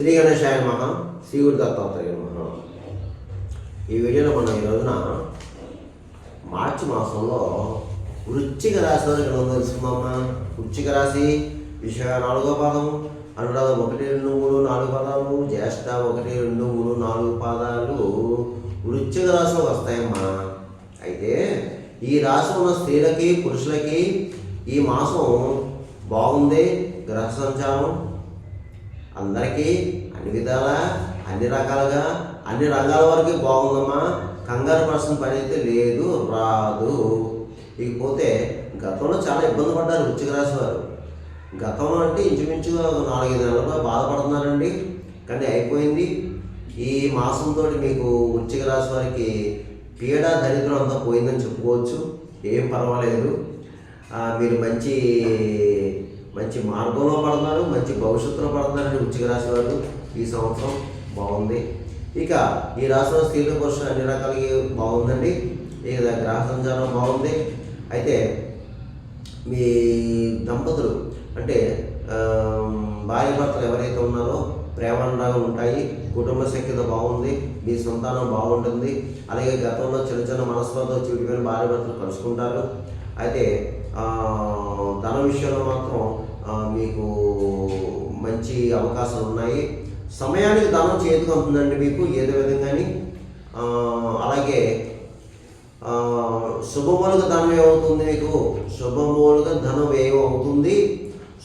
శ్రీ గణేశాయ నమః, శ్రీ గురు దత్తాత్రేయ నమః. ఈ వీడియోలో మనం ఈ రోజున మార్చి మాసంలో వృశ్చిక రాశి వారికి ఎలా ఉందో తెలుసుకుందామా. వృశ్చిక రాశి విశాఖ 4వ పాదం, అనురాధ 1, 2, 3, 4 పాదాలు, జ్యేష్ఠ 1, 2, 3, 4 పాదాలు వృశ్చిక రాశిలో వస్తాయమ్మా. అయితే ఈ రాశి ఉన్న స్త్రీలకి పురుషులకి ఈ మాసం బాగుంది. గ్రహ సంచారం అందరికీ అన్ని విధాలా అన్ని రకాలుగా అన్ని రంగాల వరకు బాగుందమ్మా. కంగారు పర్సన్ పని అయితే లేదు, రాదు. ఇకపోతే గతంలో చాలా ఇబ్బంది పడ్డారు వృశ్చిక రాశి వారు. గతంలో అంటే ఇంచుమించుగా 4-5 నెలలుగా బాధపడుతున్నారండి, కానీ అయిపోయింది. ఈ మాసంతో మీకు వృశ్చిక రాశి వారికి పీడ దరిద్రం అంతా పోయిందని చెప్పుకోవచ్చు. ఏం పర్వాలేదు, మీరు మంచి మంచి మార్గంలో పడుతున్నారు, మంచి భవిష్యత్తులో పడుతున్నారండి వృశ్చిక రాశి వారు. ఈ సంవత్సరం బాగుంది. ఇక ఈ రాశిలో స్త్రీలు పురుషులు అన్ని రకాలకి బాగుందండి. ఇక గ్రహ సంచారం బాగుంది. అయితే మీ దంపతులు అంటే భార్య భర్తలు ఎవరైతే ఉన్నారో ప్రేమానురాగాలు ఉంటాయి. కుటుంబ సఖ్యత బాగుంది, మీ సంతానం బాగుంటుంది. అలాగే గతంలో చిన్న చిన్న మనస్పర్ధ చివిటిపోయిన భార్య భర్తలు కలుసుకుంటారు. అయితే ధన విషయంలో మాత్రం మీకు మంచి అవకాశాలు ఉన్నాయి. సమయానికి ధనం చేతికి అవుతుందండి మీకు ఏదో విధంగాని. అలాగే శుభమూలుగా ధనం ఏమవుతుంది మీకు, శుభమూలుగా ధనం ఏమవుతుంది.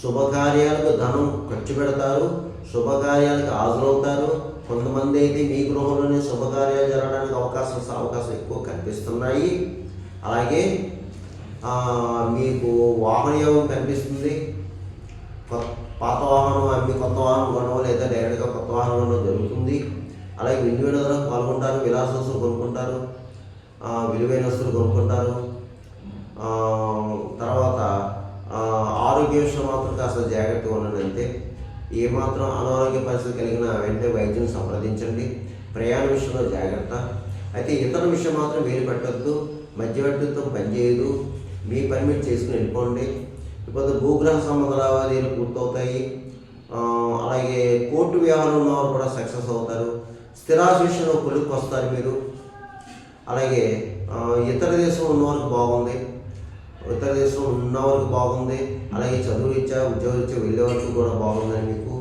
శుభకార్యాలకు ధనం ఖర్చు పెడతారు, శుభకార్యాలకు హాజరవుతారు. కొంతమంది అయితే మీ గృహంలోనే శుభకార్యాలు జరగడానికి అవకాశం ఎక్కువ కనిపిస్తున్నాయి. అలాగే మీకు వాహన యోగం కనిపిస్తుంది. పాత వాహనం అమ్మి కొత్త వాహనం కొనడం లేదా డైరెక్ట్గా కొత్త వాహనం కొనడం జరుగుతుంది. అలాగే విలువైన పాల్గొంటారు, విలాస వస్తువులు కొనుక్కుంటారు, విలువైన వస్తువులు కొనుక్కుంటారు. తర్వాత ఆరోగ్య విషయంలో మాత్రం కాస్త జాగ్రత్తగా ఉండండి అంతే. ఏమాత్రం అనారోగ్య పరిస్థితి కలిగిన వెంటనే వైద్యం సంప్రదించండి. ప్రయాణ విషయంలో జాగ్రత్త. అయితే ఇతర విషయం మాత్రం వేలు పెట్టద్దు, మధ్యవర్తితో పనిచేయదు. మీ పని మీరు చేసుకుని వెళ్ళిపోండి. ఇప్పుడు భూగ్రహ సంబంధ లావాదేవీలు పూర్తవుతాయి. అలాగే కోర్టు వ్యవహారం ఉన్నవారు కూడా సక్సెస్ అవుతారు. స్థిరాస్తి విషయంలో కొలుక్కి వస్తారు మీరు. అలాగే ఇతర దేశం ఉన్నవారికి బాగుంది, ఇతర దేశం ఉన్నవారికి బాగుంది. అలాగే చదువు రీత్యా ఉద్యోగ రీత్యా వెళ్ళే వరకు కూడా బాగుందని మీకు.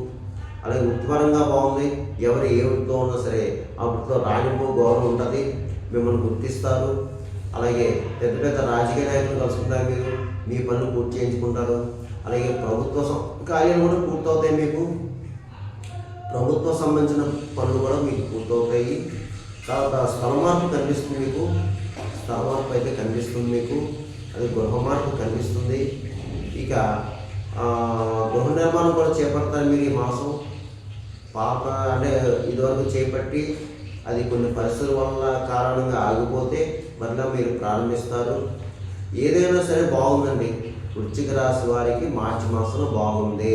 అలాగే వృత్తిపరంగా బాగుంది. ఎవరు ఏ వృత్తిలో ఉన్నా సరే ఆ వృత్తిలో రాణింపు గౌరవం ఉంటుంది, మిమ్మల్ని గుర్తిస్తారు. అలాగే పెద్ద పెద్ద రాజకీయ నాయకులు కలుసుకుంటారు, మీరు మీ పనులు పూర్తి చేయించుకుంటారు. అలాగే ప్రభుత్వ కార్యాలు కూడా పూర్తవుతాయి మీకు. ప్రభుత్వ సంబంధించిన పనులు కూడా మీకు పూర్తవుతాయి. తర్వాత స్థల మార్పు కనిపిస్తుంది మీకు, స్థల మార్పు అయితే కనిపిస్తుంది మీకు. అది గృహ మార్పు కనిపిస్తుంది. ఇక గృహ నిర్మాణం కూడా చేపడతారు మీరు ఈ మాసం. పాత అంటే ఇదివరకు చేపట్టి అది కొన్ని పరిస్థితుల వల్ల కారణంగా ఆగిపోతే మళ్ళీ మీరు ప్రారంభిస్తారు. ఏదైనా సరే బాగుందండి. వృశ్చిక రాశి వారికి మార్చి మాసంలో బాగుంది.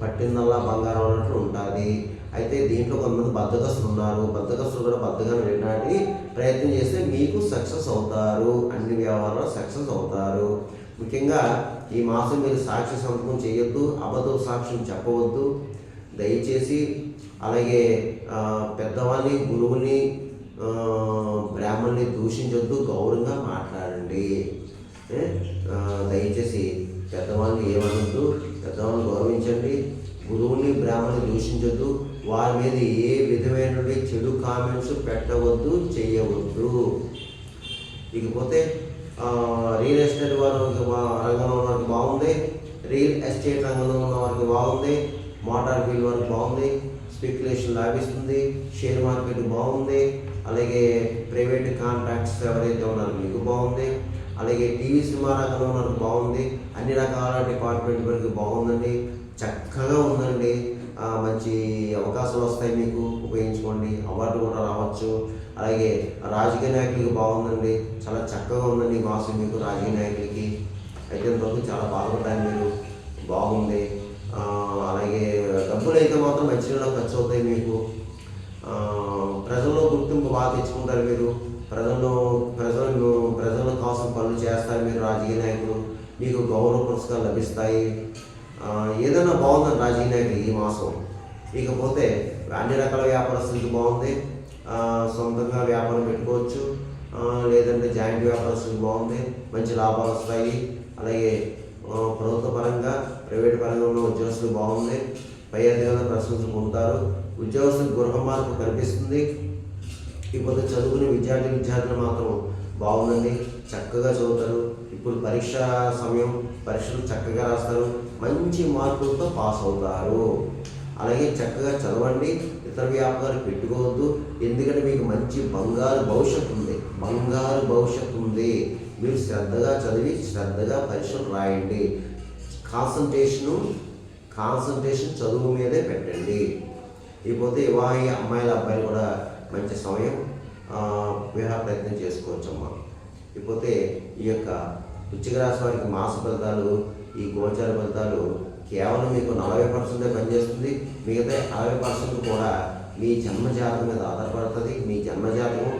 పట్టిందల్లా బంగారం అన్నట్లు ఉంటుంది. అయితే దీంట్లో కొంతమంది బద్ధకస్తులు ఉన్నారు. బద్ధకస్తులు కూడా బద్ధకాన్ని వెళ్ళడానికి ప్రయత్నం చేస్తే మీకు సక్సెస్ అవుతారు. అన్ని వ్యవహారాల్లో సక్సెస్ అవుతారు. ముఖ్యంగా ఈ మాసం మీరు సాక్షి సంతకం చేయొద్దు, అబద్ధ సాక్ష్యం చెప్పవద్దు దయచేసి. అలాగే పెద్దవాళ్ళని, గురువుని, బ్రాహ్మణుని దూషించొద్దు, గౌరవంగా మాట్లాడండి. దయచేసి పెద్దవాళ్ళని ఏమనొద్దు, పెద్దవాళ్ళని గౌరవించండి. గురువుని, బ్రాహ్మణుని దూషించొద్దు. వారి మీద ఏ విధమైనటువంటి చెడు కామెంట్స్ పెట్టవద్దు, చేయవద్దు. ఇకపోతే రియల్ ఎస్టేట్ రంగంలో ఉన్న వారికి బాగుంది. రియల్ ఎస్టేట్ రంగంలో ఉన్న వారికి బాగుంది. మోటార్ ఫీల్డ్ వారికి బాగుంది. స్పెక్యులేషన్ లాభిస్తుంది. షేర్ మార్కెట్ బాగుంది. అలాగే ప్రైవేట్ కాంట్రాక్ట్స్ ఎవరైతే ఉన్నారో మీకు బాగుంది. అలాగే టీవీ సినిమా రంగంలో ఉన్నది బాగుంది. అన్ని రకాల డిపార్ట్మెంట్ వరకు బాగుందండి, చక్కగా ఉందండి. మంచి అవకాశాలు వస్తాయి మీకు, ఉపయోగించుకోండి. అవార్డు కూడా రావచ్చు. అలాగే రాజకీయ నాయకులకి బాగుందండి, చాలా చక్కగా ఉందండి మాసం మీకు రాజకీయ నాయకులకి. అయితే ఇంతవరకు చాలా బాగుంటాయి మీరు, బాగుంది. అలాగే డబ్బులు అయితే మాత్రం మంచిగా ఖర్చు అవుతాయి మీకు. ప్రజల్లో గుర్తింపు బాగా తెచ్చుకుంటారు మీరు. ప్రజల కోసం పనులు చేస్తారు మీరు రాజకీయ నాయకులు. మీకు గౌరవ పురస్కారాలు లభిస్తాయి. ఏదైనా బాగుందని రాజకీయ నాయకులు ఈ మాసం. ఇకపోతే అన్ని రకాల వ్యాపారస్తులకి బాగుంది. సొంతంగా వ్యాపారం పెట్టుకోవచ్చు, లేదంటే జాయింట్ వ్యాపారస్తులకి బాగుంది, మంచి లాభాలు వస్తాయి. అలాగే ప్రభుత్వ పరంగా ప్రైవేట్ పరంగా ఉన్న ఉద్యోగస్తులు బాగుంది, పై అధికారుల ప్రశంసలు పొందుతారు. ఉద్యోగస్తులకు గృహ మార్పు కనిపిస్తుంది. ఇప్పుడు చదువుకునే విద్యార్థులు మాత్రం బాగుందండి, చక్కగా చదువుతారు. ఇప్పుడు పరీక్షా సమయం, పరీక్షలు చక్కగా రాస్తారు, మంచి మార్కులతో పాస్ అవుతారు. అలాగే చక్కగా చదవండి, ఇతర వ్యాపారాలు పెట్టుకోవద్దు. ఎందుకంటే మీకు మంచి బంగారు భవిష్యత్తు ఉంది. మీరు శ్రద్ధగా చదివి శ్రద్ధగా పరీక్షలు రాయండి. కాన్సన్ట్రేషన్ చదువు మీదే పెట్టండి. ఇకపోతే వివాహి అమ్మాయిల అబ్బాయిలు కూడా మంచి సమయం, వివాహ ప్రయత్నం చేసుకోవచ్చమ్మా. ఇకపోతే ఈ యొక్క వృశ్చిక రాశి వారికి మాస ఫలితాలు, ఈ గోచార ఫలితాలు కేవలం మీకు 40% పనిచేస్తుంది. మిగతా 60% కూడా మీ జన్మజాతకం మీద ఆధారపడుతుంది. మీ జన్మజాతకం,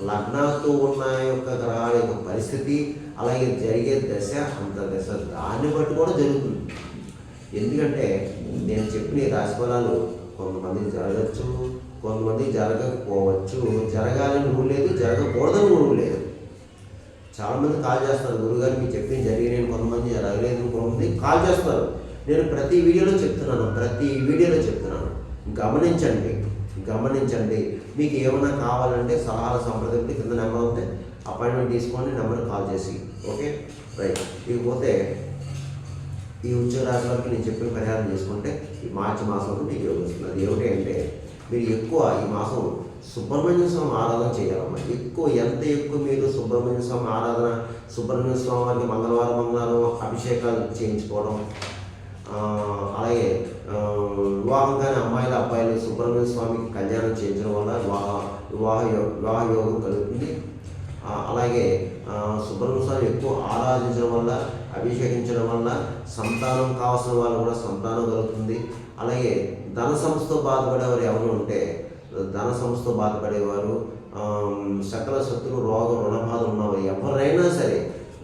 లగ్నంతో ఉన్న యొక్క గ్రహాల యొక్క పరిస్థితి, అలాగే జరిగే దశ, అంతర్దశ, దాన్ని బట్టి కూడా జరుగుతుంది. ఎందుకంటే నేను చెప్పిన ఈ రాశి ఫలాలు కొంతమందికి జరగచ్చు, కొంతమందికి జరగకపోవచ్చు. జరగాలని రూల్ లేదు, జరగకూడదని రూల్ లేదు. చాలామంది కాల్ చేస్తారు, గురుగారు మీకు చెప్పిన జరిగినాయి, కొంతమంది జరగలేదు, కొంతమంది కాల్ చేస్తారు. నేను ప్రతి వీడియోలో చెప్తున్నాను. గమనించండి. మీకు ఏమైనా కావాలంటే సలహాల సంప్రదింపులు కింద నెంబర్ ఉంటే అపాయింట్మెంట్ తీసుకోండి, నెంబర్ కాల్ చేసి. Okay, right. ఇకపోతే ఈ వృశ్చిక రాశి వారికి నేను చెప్పిన పరిహారం చేసుకుంటే ఈ మార్చి మాసంలో మీకు యోగిస్తుంది. అది ఏమిటి అంటే, మీరు ఎక్కువ ఈ మాసం సుబ్రహ్మణ్య స్వామి ఆరాధన చేయాలమ్మా. ఎంత ఎక్కువ మీరు సుబ్రహ్మణ్య స్వామి ఆరాధన, సుబ్రహ్మణ్య స్వామి వారికి మంగళవారం అభిషేకాలు చేయించుకోవడం, అలాగే వివాహం కానీ అమ్మాయిల అబ్బాయిలు సుబ్రహ్మణ్య స్వామికి కళ్యాణం చేయించడం వల్ల వివాహ యోగం కలుగుతుంది. అలాగే సుబ్రహ్మణ్య స్వామి ఎక్కువ ఆరాధించడం వల్ల, అభిషేకించడం వల్ల సంతానం కావాల్సిన వాళ్ళు కూడా సంతానం కలుగుతుంది. అలాగే ధన సమస్యతో బాధపడేవారు ఎవరు ఉంటే, ధన సమస్యతో బాధపడేవారు, సకల శత్రు రోగ రుణబాధలు ఉన్నవారు ఎవరైనా సరే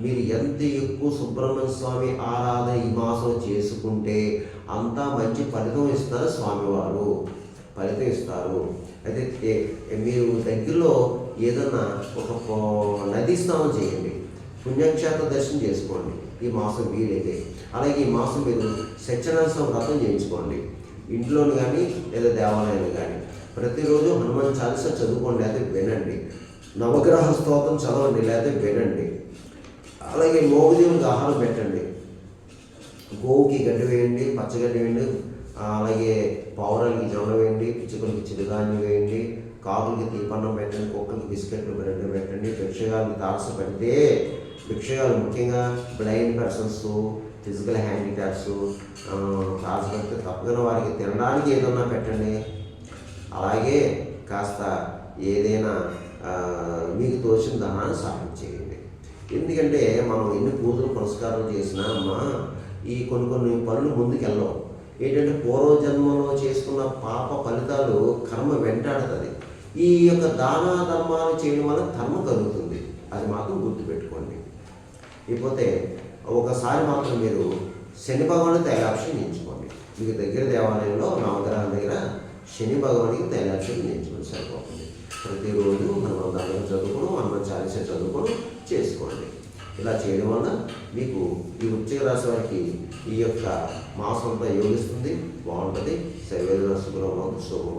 మీరు ఎంత ఎక్కువ సుబ్రహ్మణ్య స్వామి ఆరాధన ఈ మాసం చేసుకుంటే అంతా మంచి ఫలితం ఇస్తారు. స్వామివారు ఫలితం ఇస్తారు. అయితే మీరు దగ్గరలో ఏదన్నా ఒక నదీ స్నానం చేయండి, పుణ్యక్షేత్ర దర్శనం చేసుకోండి ఈ మాసం వీలైతే. అలాగే ఈ మాసం మీరు సత్యనారాయణ వ్రతం చేయించుకోండి, ఇంట్లోని కానీ లేదా దేవాలయంలో కానీ. ప్రతిరోజు హనుమాన్ చాలీసా చదువుకోండి, లేదా వినండి. నవగ్రహ స్తోత్రం చదవండి, లేదా వినండి. అలాగే మోగుదేవునికి ఆహారం పెట్టండి, గోవుకి గడ్డి వేయండి, పచ్చగడ్డి వేయండి. అలాగే పావురాలకి జొన్న వేయండి, పిచ్చుకలకి చిరుధాన్యం వేయండి, కాకులకి తీపన్నం పెట్టండి, కుక్కలకి బిస్కెట్లు పెట్టండి. భిక్షగాళ్ళకి తారస పెడితే, భిక్షగాలు ముఖ్యంగా బ్లైండ్ పర్సన్స్, ఫిజికల్ హ్యాండిక్యాప్స్ తారస పెడితే తప్పకుండా వారికి తినడానికి ఏదన్నా పెట్టండి. అలాగే కాస్త ఏదైనా మీకు తోచిన ధనాన్ని సాయం చేయండి. ఎందుకంటే మనం ఎన్ని పూజలు పురస్కారాలు చేసినా అమ్మా, ఈ కొన్ని పనులు ముందుకెళ్ళవు. ఏంటంటే పూర్వజన్మలో చేసుకున్న పాప ఫలితాలు కర్మ వెంటాడుతుంది. ఈ యొక్క దాన ధర్మాలు చేయడం వల్ల కర్మ కలుగుతుంది, అది మాత్రం గుర్తుపెట్టుకోండి. ఇకపోతే ఒకసారి మాత్రం మీరు శని భగవాను తైలాభిషేకం చేయించుకోండి. మీకు దగ్గర దేవాలయంలో నవగ్రహాల దగ్గర శని భగవానికి తైలాభిషేకం చేయించుకోండి, సరిపోతుంది. ప్రతిరోజు హనుమాన్ దానం చదువుకోవడం, హనుమాన్ చాలీసా చదువుకోవడం చేసుకోండి. ఇలా చేయడం వల్ల మీకు ఈ వృశ్చిక రాశి వారికి ఈ యొక్క మాసంతో యోగిస్తుంది, బాగుంటుంది. శరీర శుభ్రంగా శుభం.